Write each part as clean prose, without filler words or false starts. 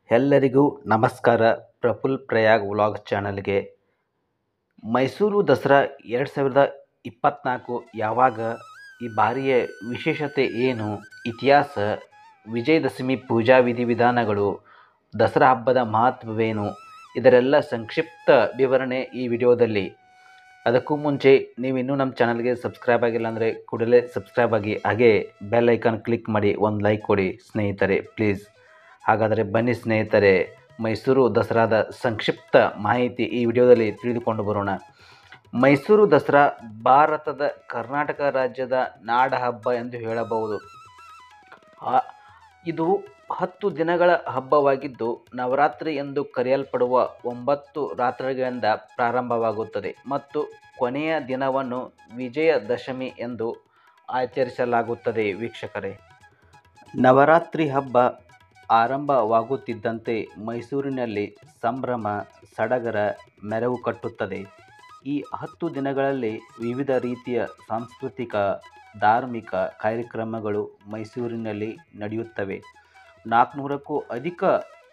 ಎಲ್ಲರಿಗೂ ನಮಸ್ಕಾರ. ಪ್ರಫುಲ್ ಪ್ರಯಾಗ್ ವ್ಲಾಗ್ ಚಾನಲ್ಗೆ. ಮೈಸೂರು ದಸರಾ 2024 ಯಾವಾಗ, ಈ ಬಾರಿಯ ವಿಶೇಷತೆ ಏನು, ಇತಿಹಾಸ, ವಿಜಯದಶಮಿ ಪೂಜಾ ವಿಧಿವಿಧಾನಗಳು, ದಸರಾ ಹಬ್ಬದ ಮಹತ್ವವೇನು, ಇದರೆಲ್ಲ ಸಂಕ್ಷಿಪ್ತ ವಿವರಣೆ ಈ ವಿಡಿಯೋದಲ್ಲಿ. ಅದಕ್ಕೂ ಮುಂಚೆ ನೀವಿನ್ನೂ ನಮ್ಮ ಚಾನಲ್ಗೆ ಸಬ್ಸ್ಕ್ರೈಬ್ ಆಗಿಲ್ಲ ಅಂದರೆ ಕೂಡಲೇ ಸಬ್ಸ್ಕ್ರೈಬ್ ಆಗಿ, ಹಾಗೆ ಬೆಲ್ ಐಕಾನ್ ಕ್ಲಿಕ್ ಮಾಡಿ ಒಂದು ಲೈಕ್ ಕೊಡಿ ಸ್ನೇಹಿತರೆ, ಪ್ಲೀಸ್. ಹಾಗಾದರೆ ಬನ್ನಿ ಸ್ನೇಹಿತರೆ, ಮೈಸೂರು ದಸರಾದ ಸಂಕ್ಷಿಪ್ತ ಮಾಹಿತಿ ಈ ವಿಡಿಯೋದಲ್ಲಿ ತಿಳಿದುಕೊಂಡು ಬರೋಣ. ಮೈಸೂರು ದಸರಾ ಭಾರತದ ಕರ್ನಾಟಕ ರಾಜ್ಯದ ನಾಡ ಹಬ್ಬ ಎಂದು ಹೇಳಬಹುದು. ಇದು 10 ದಿನಗಳ ಹಬ್ಬವಾಗಿದ್ದು, ನವರಾತ್ರಿ ಎಂದು ಕರೆಯಲ್ಪಡುವ 9 ರಾತ್ರಿಗಳಿಂದ ಪ್ರಾರಂಭವಾಗುತ್ತದೆ ಮತ್ತು ಕೊನೆಯ ದಿನವನ್ನು ವಿಜಯದಶಮಿ ಎಂದು ಆಚರಿಸಲಾಗುತ್ತದೆ. ವೀಕ್ಷಕರೇ, ನವರಾತ್ರಿ ಹಬ್ಬ ಆರಂಭವಾಗುತ್ತಿದ್ದಂತೆ ಮೈಸೂರಿನಲ್ಲಿ ಸಂಭ್ರಮ ಸಡಗರ ಮೆರಗು ಕಟ್ಟುತ್ತದೆ. ಈ 10 ದಿನಗಳಲ್ಲಿ ವಿವಿಧ ರೀತಿಯ ಸಾಂಸ್ಕೃತಿಕ, ಧಾರ್ಮಿಕ ಕಾರ್ಯಕ್ರಮಗಳು ಮೈಸೂರಿನಲ್ಲಿ ನಡೆಯುತ್ತವೆ. 400ಕ್ಕೂ ಅಧಿಕ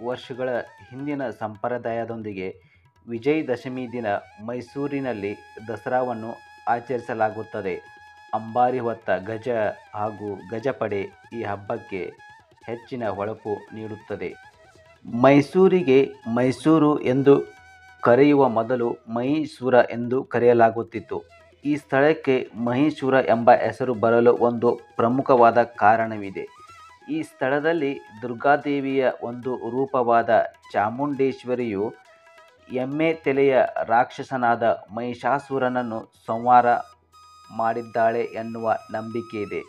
ವರ್ಷಗಳ ಹಿಂದಿನ ಸಂಪ್ರದಾಯದೊಂದಿಗೆ ವಿಜಯದಶಮಿ ದಿನ ಮೈಸೂರಿನಲ್ಲಿ ದಸರಾವನ್ನು ಆಚರಿಸಲಾಗುತ್ತದೆ. ಅಂಬಾರಿ ಹೊತ್ತ ಗಜ ಹಾಗೂ ಗಜಪಡೆ ಈ ಹಬ್ಬಕ್ಕೆ ಹೆಚ್ಚಿನ ಹೊಳಪು ನೀಡುತ್ತದೆ. ಮೈಸೂರಿಗೆ ಮೈಸೂರು ಎಂದು ಕರೆಯುವ ಮೊದಲು ಮಹೀಶೂರ ಎಂದು ಕರೆಯಲಾಗುತ್ತಿತ್ತು. ಈ ಸ್ಥಳಕ್ಕೆ ಮಹೀಶೂರ ಎಂಬ ಹೆಸರು ಬರಲು ಒಂದು ಪ್ರಮುಖವಾದ ಕಾರಣವಿದೆ. ಈ ಸ್ಥಳದಲ್ಲಿ ದುರ್ಗಾದೇವಿಯ ಒಂದು ರೂಪವಾದ ಚಾಮುಂಡೇಶ್ವರಿಯು ಎಮ್ಮೆ ತಲೆಯ ರಾಕ್ಷಸನಾದ ಮಹಿಷಾಸುರನನ್ನು ಸಂಹಾರ ಮಾಡಿದ್ದಾಳೆ ಎನ್ನುವ ನಂಬಿಕೆಯಿದೆ.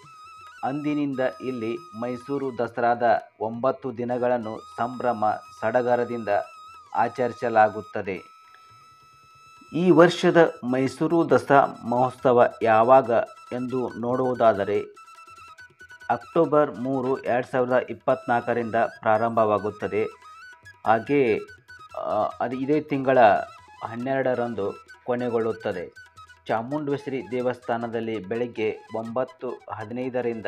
ಅಂದಿನಿಂದ ಇಲ್ಲಿ ಮೈಸೂರು ದಸರಾದ 9 ದಿನಗಳನ್ನು ಸಂಭ್ರಮ ಸಡಗರದಿಂದ ಆಚರಿಸಲಾಗುತ್ತದೆ. ಈ ವರ್ಷದ ಮೈಸೂರು ದಸರಾ ಮಹೋತ್ಸವ ಯಾವಾಗ ಎಂದು ನೋಡುವುದಾದರೆ, ಅಕ್ಟೋಬರ್ 3, 2024ರಿಂದ ಪ್ರಾರಂಭವಾಗುತ್ತದೆ. ಹಾಗೆ ಇದೇ ತಿಂಗಳ 12ರಂದು ಕೊನೆಗೊಳ್ಳುತ್ತದೆ. ಚಾಮುಂಡೇಶ್ವರಿ ದೇವಸ್ಥಾನದಲ್ಲಿ ಬೆಳಗ್ಗೆ 9:15ರಿಂದ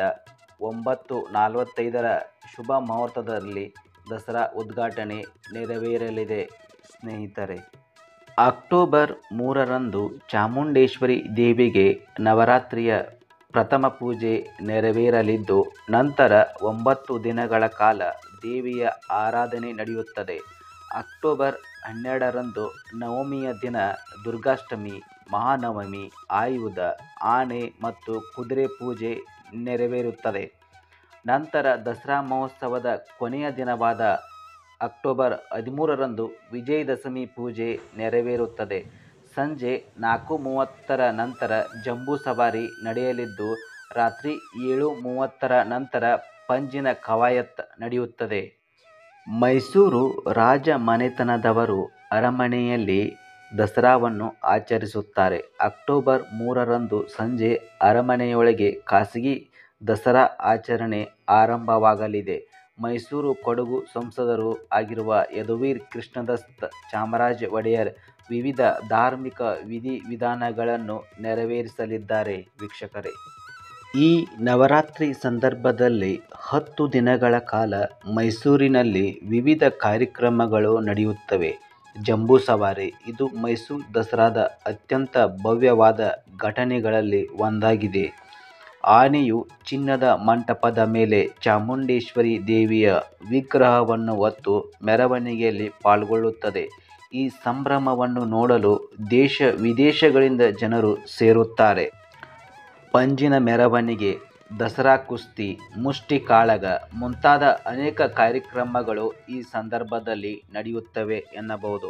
9:45 ಶುಭ ಮುಹೂರ್ತದಲ್ಲಿ ದಸರಾ ಉದ್ಘಾಟನೆ ನೆರವೇರಲಿದೆ. ಸ್ನೇಹಿತರೆ, ಅಕ್ಟೋಬರ್ 3ರಂದು ಚಾಮುಂಡೇಶ್ವರಿ ದೇವಿಗೆ ನವರಾತ್ರಿಯ ಪ್ರಥಮ ಪೂಜೆ ನೆರವೇರಲಿದ್ದು, ನಂತರ 9 ದಿನಗಳ ಕಾಲ ದೇವಿಯ ಆರಾಧನೆ ನಡೆಯುತ್ತದೆ. ಅಕ್ಟೋಬರ್ 12ರಂದು ನವಮಿಯ ದಿನ ದುರ್ಗಾಷ್ಟಮಿ, ಮಹಾನವಮಿ, ಆಯುಧ, ಆನೆ ಮತ್ತು ಕುದುರೆ ಪೂಜೆ ನೆರವೇರುತ್ತದೆ. ನಂತರ ದಸರಾ ಮಹೋತ್ಸವದ ಕೊನೆಯ ದಿನವಾದ ಅಕ್ಟೋಬರ್ 13ರಂದು ವಿಜಯದಶಮಿ ಪೂಜೆ ನೆರವೇರುತ್ತದೆ. ಸಂಜೆ 4:30ರ ನಂತರ ಜಂಬೂ ಸವಾರಿ ನಡೆಯಲಿದ್ದು, ರಾತ್ರಿ 7:30ರ ನಂತರ ಪಂಜಿನ ಕವಾಯತ್ ನಡೆಯುತ್ತದೆ. ಮೈಸೂರು ರಾಜಮನೆತನದವರು ಅರಮನೆಯಲ್ಲಿ ದಸರಾವನ್ನು ಆಚರಿಸುತ್ತಾರೆ. ಅಕ್ಟೋಬರ್ 3ರಂದು ಸಂಜೆ ಅರಮನೆಯೊಳಗೆ ಖಾಸಗಿ ದಸರಾ ಆಚರಣೆ ಆರಂಭವಾಗಲಿದೆ. ಮೈಸೂರು ಕೊಡಗು ಸಂಸದರೂ ಆಗಿರುವ ಯದುವೀರ್ ಕೃಷ್ಣದತ್ತ ಚಾಮರಾಜ ಒಡೆಯರ್ ವಿವಿಧ ಧಾರ್ಮಿಕ ವಿಧಿವಿಧಾನಗಳನ್ನು ನೆರವೇರಿಸಲಿದ್ದಾರೆ. ವೀಕ್ಷಕರೇ, ಈ ನವರಾತ್ರಿ ಸಂದರ್ಭದಲ್ಲಿ 10 ದಿನಗಳ ಕಾಲ ಮೈಸೂರಿನಲ್ಲಿ ವಿವಿಧ ಕಾರ್ಯಕ್ರಮಗಳು ನಡೆಯುತ್ತವೆ. ಜಂಬೂ ಸವಾರಿ ಇದು ಮೈಸೂರು ದಸರಾದ ಅತ್ಯಂತ ಭವ್ಯವಾದ ಘಟನೆಗಳಲ್ಲಿ ಒಂದಾಗಿದೆ. ಆನೆಯು ಚಿನ್ನದ ಮಂಟಪದ ಮೇಲೆ ಚಾಮುಂಡೇಶ್ವರಿ ದೇವಿಯ ವಿಗ್ರಹವನ್ನು ಹೊತ್ತು ಮೆರವಣಿಗೆಯಲ್ಲಿ ಪಾಲ್ಗೊಳ್ಳುತ್ತದೆ. ಈ ಸಂಭ್ರಮವನ್ನು ನೋಡಲು ದೇಶ ವಿದೇಶಗಳಿಂದ ಜನರು ಸೇರುತ್ತಾರೆ. ಪಂಜಿನ ಮೆರವಣಿಗೆ, ದಸರಾ ಕುಸ್ತಿ, ಮುಷ್ಟಿ ಕಾಳಗ ಮುಂತಾದ ಅನೇಕ ಕಾರ್ಯಕ್ರಮಗಳು ಈ ಸಂದರ್ಭದಲ್ಲಿ ನಡೆಯುತ್ತವೆ ಎನ್ನಬಹುದು.